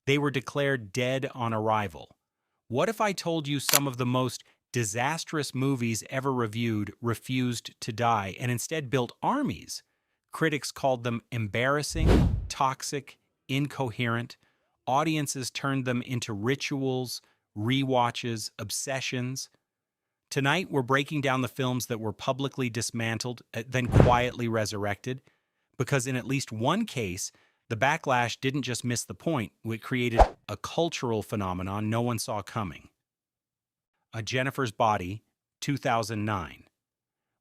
They were declared dead on arrival. What if I told you some of the most disastrous movies ever reviewed refused to die and instead built armies? Critics called them embarrassing, toxic, incoherent. Audiences turned them into rituals, rewatches, obsessions. Tonight, we're breaking down the films that were publicly dismantled, then quietly resurrected, because in at least one case, the backlash didn't just miss the point, it created a cultural phenomenon no one saw coming. A Jennifer's Body, 2009.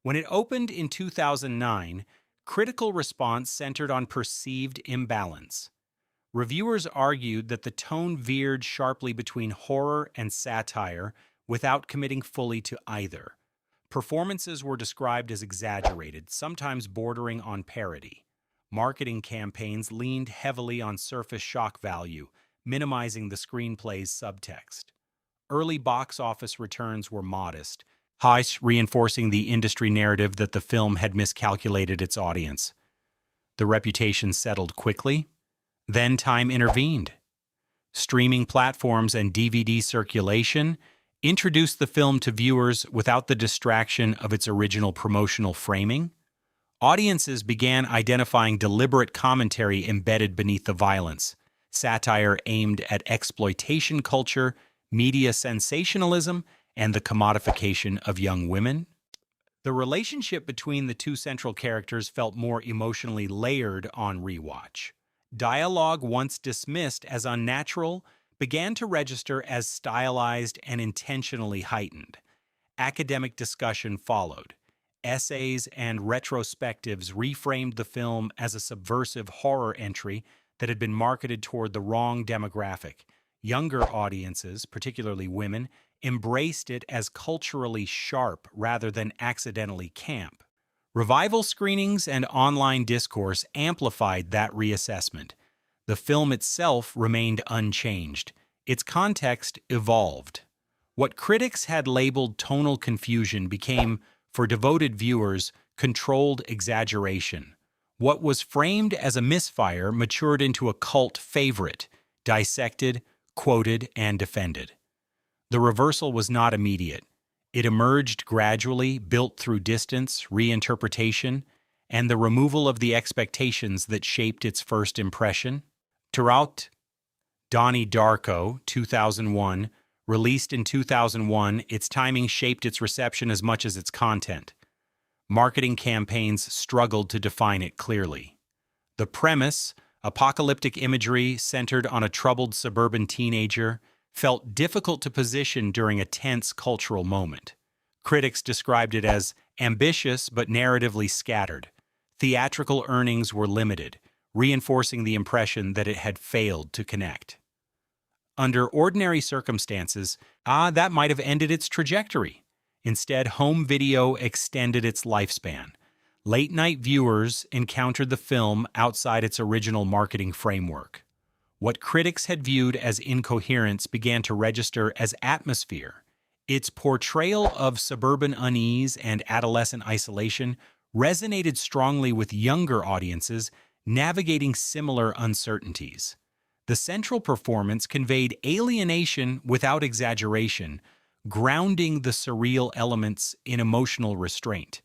When it opened in 2009, critical response centered on perceived imbalance. Reviewers argued that the tone veered sharply between horror and satire without committing fully to either. Performances were described as exaggerated, sometimes bordering on parody. Marketing campaigns leaned heavily on surface shock value, minimizing the screenplay's subtext. Early box office returns were modest, reinforcing the industry narrative that the film had miscalculated its audience. The reputation settled quickly. Then time intervened. Streaming platforms and DVD circulation introduced the film to viewers without the distraction of its original promotional framing. Audiences began identifying deliberate commentary embedded beneath the violence, satire aimed at exploitation culture, media sensationalism, and the commodification of young women. The relationship between the two central characters felt more emotionally layered on rewatch. Dialogue, once dismissed as unnatural, began to register as stylized and intentionally heightened. Academic discussion followed. Essays and retrospectives reframed the film as a subversive horror entry that had been marketed toward the wrong demographic. Younger audiences, particularly women, embraced it as culturally sharp rather than accidentally camp. Revival screenings and online discourse amplified that reassessment. The film itself remained unchanged. Its context evolved. What critics had labeled tonal confusion became, for devoted viewers, controlled exaggeration. What was framed as a misfire matured into a cult favorite, dissected, quoted, and defended. The reversal was not immediate. It emerged gradually, built through distance, reinterpretation, and the removal of the expectations that shaped its first impression. Throughout, Donnie Darko, 2001, released in 2001, its timing shaped its reception as much as its content. Marketing campaigns struggled to define it clearly. The premise, apocalyptic imagery centered on a troubled suburban teenager, felt difficult to position during a tense cultural moment. Critics described it as ambitious but narratively scattered. Theatrical earnings were limited, reinforcing the impression that it had failed to connect. Under ordinary circumstances, that might have ended its trajectory. Instead, home video extended its lifespan. Late-night viewers encountered the film outside its original marketing framework. What critics had viewed as incoherence began to register as atmosphere. Its portrayal of suburban unease and adolescent isolation resonated strongly with younger audiences navigating similar uncertainties. The central performance conveyed alienation without exaggeration, grounding the surreal elements in emotional restraint.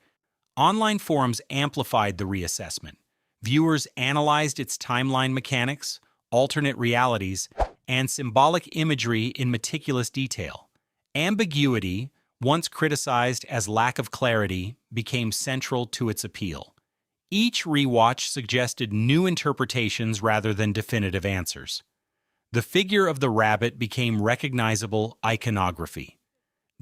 Online forums amplified the reassessment. Viewers analyzed its timeline mechanics, alternate realities, and symbolic imagery in meticulous detail. Ambiguity, once criticized as lack of clarity, became central to its appeal. Each rewatch suggested new interpretations rather than definitive answers. The figure of the rabbit became recognizable iconography.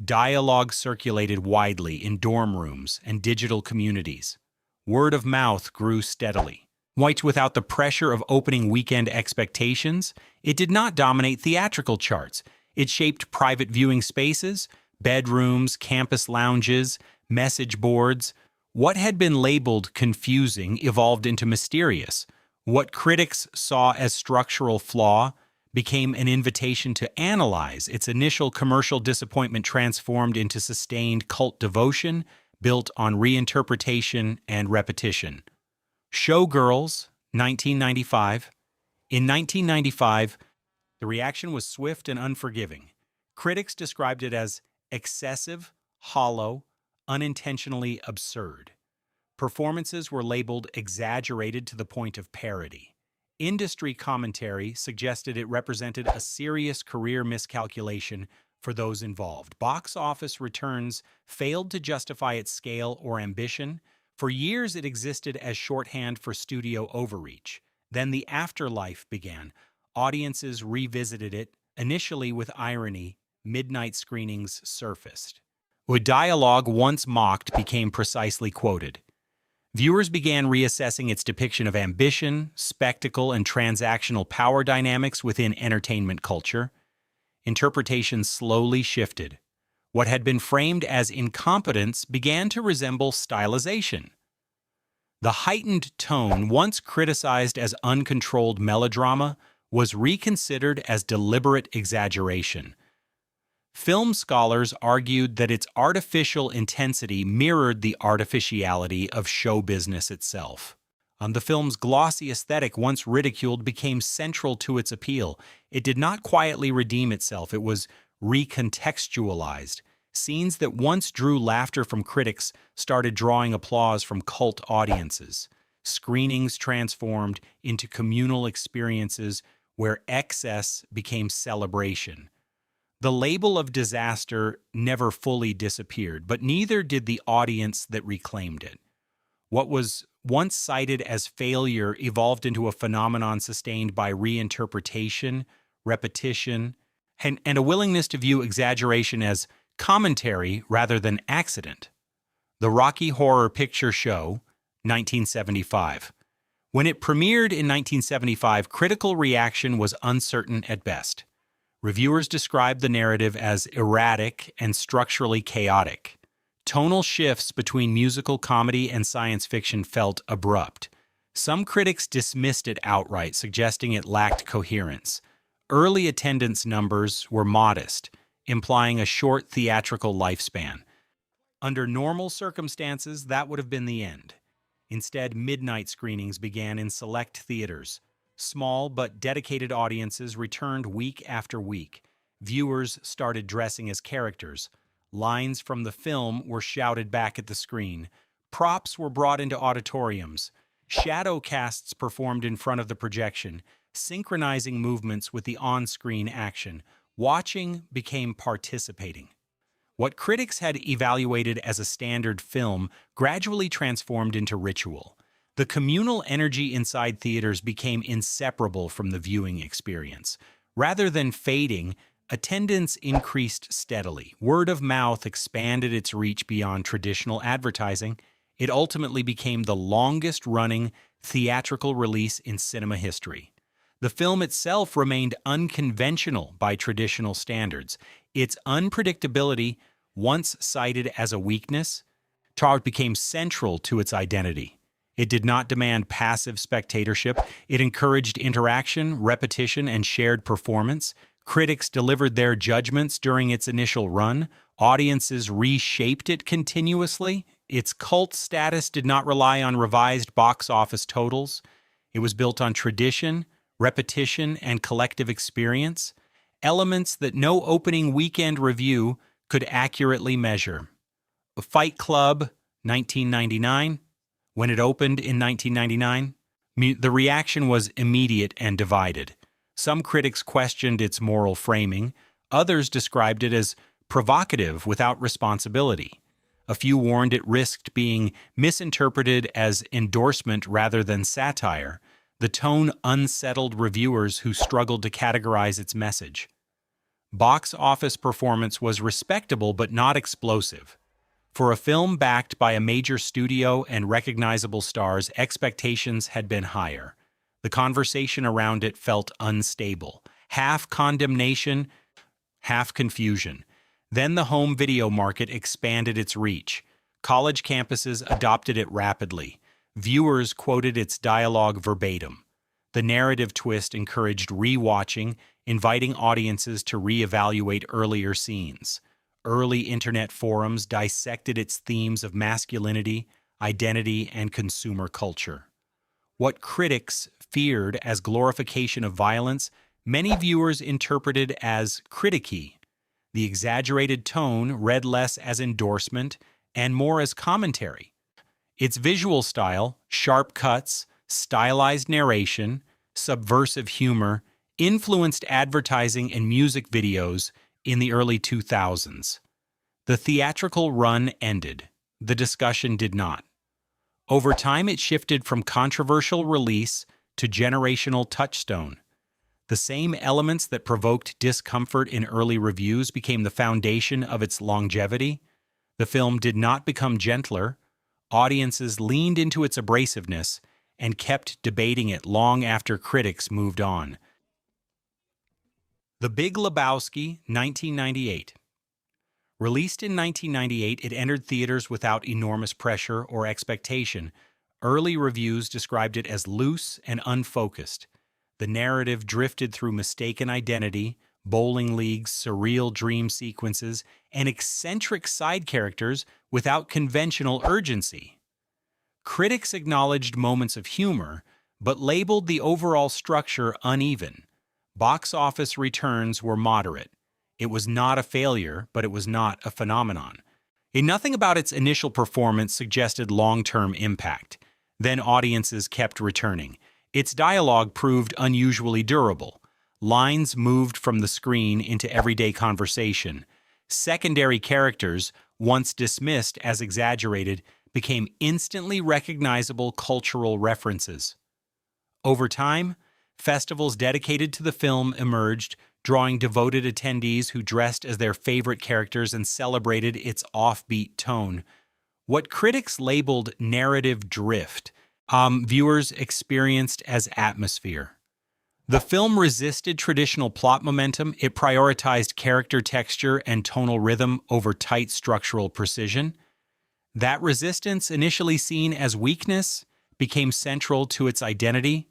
Dialogue circulated widely in dorm rooms and digital communities. Word of mouth grew steadily. Without the pressure of opening weekend expectations, it did not dominate theatrical charts. It shaped private viewing spaces, bedrooms, campus lounges, message boards. What had been labeled confusing evolved into mysterious. What critics saw as structural flaw became an invitation to analyze. Its initial commercial disappointment transformed into sustained cult devotion built on reinterpretation and repetition. Showgirls, 1995. In 1995, The reaction was swift and unforgiving. Critics described it as excessive, hollow, unintentionally absurd. Performances were labeled exaggerated to the point of parody. Industry commentary suggested it represented a serious career miscalculation for those involved. Box office returns failed to justify its scale or ambition. For years, it existed as shorthand for studio overreach. Then the afterlife began. Audiences revisited it, initially with irony. Midnight screenings surfaced. What dialogue once mocked became precisely quoted. Viewers began reassessing its depiction of ambition, spectacle, and transactional power dynamics within entertainment culture. Interpretations slowly shifted. What had been framed as incompetence began to resemble stylization. The heightened tone, once criticized as uncontrolled melodrama, was reconsidered as deliberate exaggeration. Film scholars argued that its artificial intensity mirrored the artificiality of show business itself. The film's glossy aesthetic, once ridiculed, became central to its appeal. It did not quietly redeem itself, it was recontextualized. Scenes that once drew laughter from critics started drawing applause from cult audiences. Screenings transformed into communal experiences where excess became celebration. The label of disaster never fully disappeared, but neither did the audience that reclaimed it. What was once cited as failure evolved into a phenomenon sustained by reinterpretation, repetition, and a willingness to view exaggeration as commentary rather than accident. The Rocky Horror Picture Show, 1975. When it premiered in 1975, critical reaction was uncertain at best. Reviewers described the narrative as erratic and structurally chaotic. Tonal shifts between musical comedy and science fiction felt abrupt. Some critics dismissed it outright, suggesting it lacked coherence. Early attendance numbers were modest, implying a short theatrical lifespan. Under normal circumstances, that would have been the end. Instead, midnight screenings began in select theaters. Small but dedicated audiences returned week after week. Viewers started dressing as characters. Lines from the film were shouted back at the screen. Props were brought into auditoriums. Shadow casts performed in front of the projection, synchronizing movements with the on-screen action. Watching became participating. What critics had evaluated as a standard film gradually transformed into ritual. The communal energy inside theaters became inseparable from the viewing experience. Rather than fading, attendance increased steadily. Word of mouth expanded its reach beyond traditional advertising. It ultimately became the longest-running theatrical release in cinema history. The film itself remained unconventional by traditional standards. Its unpredictability, once cited as a weakness, became central to its identity. It did not demand passive spectatorship. It encouraged interaction, repetition, and shared performance. Critics delivered their judgments during its initial run. Audiences reshaped it continuously. Its cult status did not rely on revised box office totals. It was built on tradition, repetition, and collective experience, elements that no opening weekend review could accurately measure. Fight Club, 1999. When it opened in 1999, the reaction was immediate and divided. Some critics questioned its moral framing. Others described it as provocative without responsibility. A few warned it risked being misinterpreted as endorsement rather than satire. The tone unsettled reviewers who struggled to categorize its message. Box office performance was respectable but not explosive. For a film backed by a major studio and recognizable stars, expectations had been higher. The conversation around it felt unstable, half condemnation, half confusion. Then the home video market expanded its reach. College campuses adopted it rapidly. Viewers quoted its dialogue verbatim. The narrative twist encouraged re-watching, inviting audiences to re-evaluate earlier scenes. Early internet forums dissected its themes of masculinity, identity, and consumer culture. What critics feared as glorification of violence many viewers interpreted as critiquey. The exaggerated tone read less as endorsement and more as commentary. Its visual style, sharp cuts, stylized narration, subversive humor, influenced advertising and music videos in the early 2000s. The theatrical run ended. The discussion did not. Over time, it shifted from controversial release to generational touchstone. The same elements that provoked discomfort in early reviews became the foundation of its longevity. The film did not become gentler. Audiences leaned into its abrasiveness and kept debating it long after critics moved on. The Big Lebowski, 1998. Released in 1998, it entered theaters without enormous pressure or expectation. Early reviews described it as loose and unfocused. The narrative drifted through mistaken identity, bowling leagues, surreal dream sequences, and eccentric side characters without conventional urgency. Critics acknowledged moments of humor, but labeled the overall structure uneven. Box office returns were moderate. It was not a failure, but it was not a phenomenon. Nothing about its initial performance suggested long-term impact. Then audiences kept returning. Its dialogue proved unusually durable. Lines moved from the screen into everyday conversation. Secondary characters, once dismissed as exaggerated, became instantly recognizable cultural references. Over time, festivals dedicated to the film emerged, drawing devoted attendees who dressed as their favorite characters and celebrated its offbeat tone. What critics labeled narrative drift, viewers experienced as atmosphere. The film resisted traditional plot momentum. It prioritized character texture and tonal rhythm over tight structural precision. That resistance, initially seen as weakness, became central to its identity.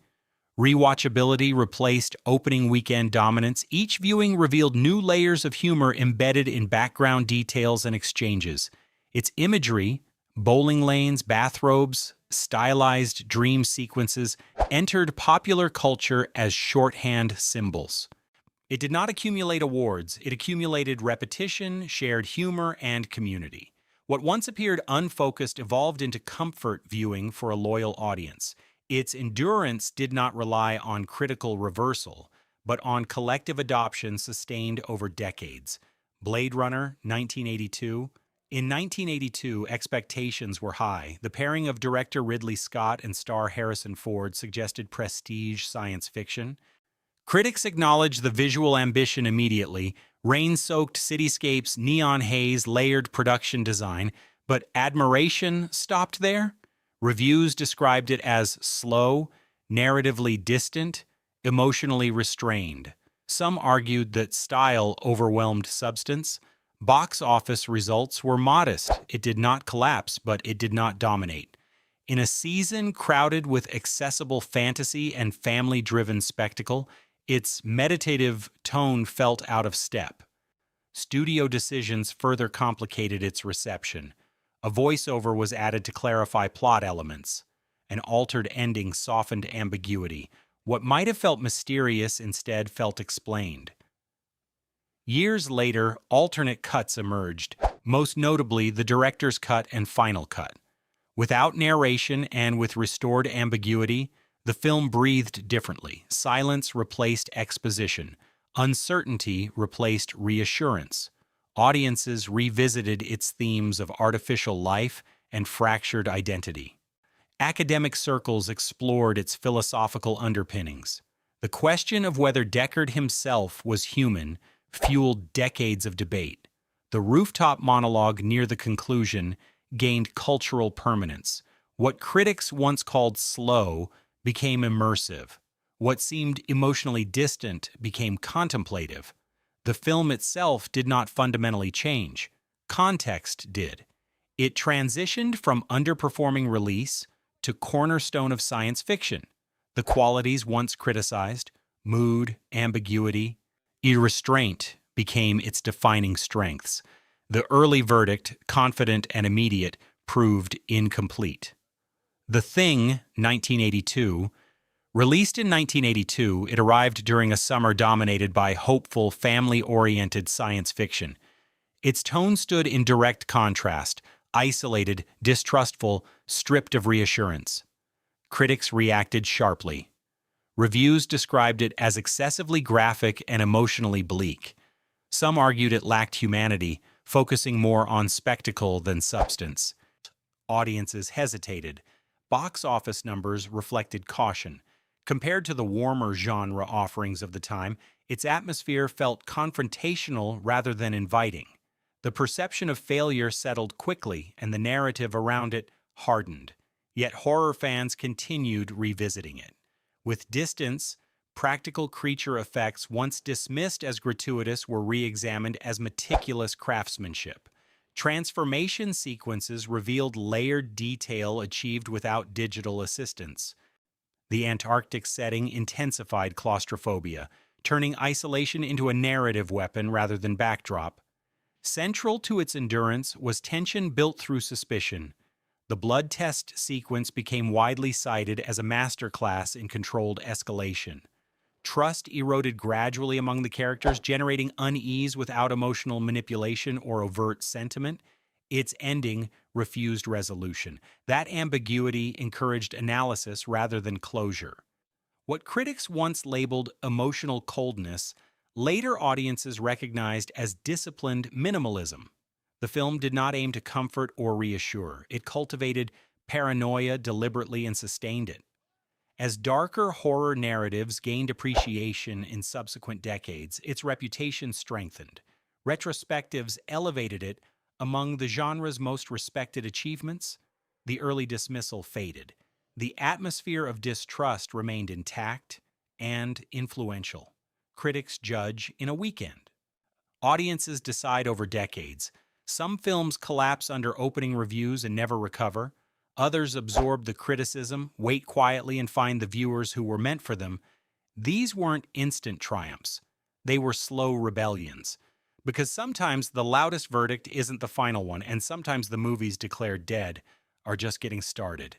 Rewatchability replaced opening weekend dominance. Each viewing revealed new layers of humor embedded in background details and exchanges. Its imagery, bowling lanes, bathrobes, stylized dream sequences, entered popular culture as shorthand symbols. It did not accumulate awards. It accumulated repetition, shared humor, and community. What once appeared unfocused evolved into comfort viewing for a loyal audience. Its endurance did not rely on critical reversal, but on collective adoption sustained over decades. Blade Runner, 1982. In 1982, expectations were high. The pairing of director Ridley Scott and star Harrison Ford suggested prestige science fiction. Critics acknowledged the visual ambition immediately: rain-soaked cityscapes, neon haze, layered production design, but admiration stopped there. Reviews described it as slow, narratively distant, emotionally restrained. Some argued that style overwhelmed substance. Box office results were modest. It did not collapse, but it did not dominate. In a season crowded with accessible fantasy and family-driven spectacle, its meditative tone felt out of step. Studio decisions further complicated its reception. A voiceover was added to clarify plot elements. An altered ending softened ambiguity. What might have felt mysterious instead felt explained. Years later, alternate cuts emerged, most notably the director's cut and final cut. Without narration and with restored ambiguity, the film breathed differently. Silence replaced exposition. Uncertainty replaced reassurance. Audiences revisited its themes of artificial life and fractured identity. Academic circles explored its philosophical underpinnings. The question of whether Deckard himself was human fueled decades of debate. The rooftop monologue near the conclusion gained cultural permanence. What critics once called slow became immersive. What seemed emotionally distant became contemplative. The film itself did not fundamentally change. Context did. It transitioned from underperforming release to cornerstone of science fiction. The qualities once criticized, mood, ambiguity, restraint, became its defining strengths. The early verdict, confident and immediate, proved incomplete. The Thing, 1982, Released in 1982, it arrived during a summer dominated by hopeful, family-oriented science fiction. Its tone stood in direct contrast, isolated, distrustful, stripped of reassurance. Critics reacted sharply. Reviews described it as excessively graphic and emotionally bleak. Some argued it lacked humanity, focusing more on spectacle than substance. Audiences hesitated. Box office numbers reflected caution. Compared to the warmer genre offerings of the time, its atmosphere felt confrontational rather than inviting. The perception of failure settled quickly, and the narrative around it hardened. Yet horror fans continued revisiting it. With distance, practical creature effects once dismissed as gratuitous were re-examined as meticulous craftsmanship. Transformation sequences revealed layered detail achieved without digital assistance. The Antarctic setting intensified claustrophobia, turning isolation into a narrative weapon rather than backdrop. Central to its endurance was tension built through suspicion. The blood test sequence became widely cited as a masterclass in controlled escalation. Trust eroded gradually among the characters, generating unease without emotional manipulation or overt sentiment. Its ending refused resolution. That ambiguity encouraged analysis rather than closure. What critics once labeled emotional coldness, later audiences recognized as disciplined minimalism. The film did not aim to comfort or reassure. It cultivated paranoia deliberately and sustained it. As darker horror narratives gained appreciation in subsequent decades, its reputation strengthened. Retrospectives elevated it among the genre's most respected achievements. The early dismissal faded. The atmosphere of distrust remained intact and influential. Critics judge in a weekend. Audiences decide over decades. Some films collapse under opening reviews and never recover. Others absorb the criticism, wait quietly, and find the viewers who were meant for them. These weren't instant triumphs. They were slow rebellions. Because sometimes the loudest verdict isn't the final one, and sometimes the movies declared dead are just getting started.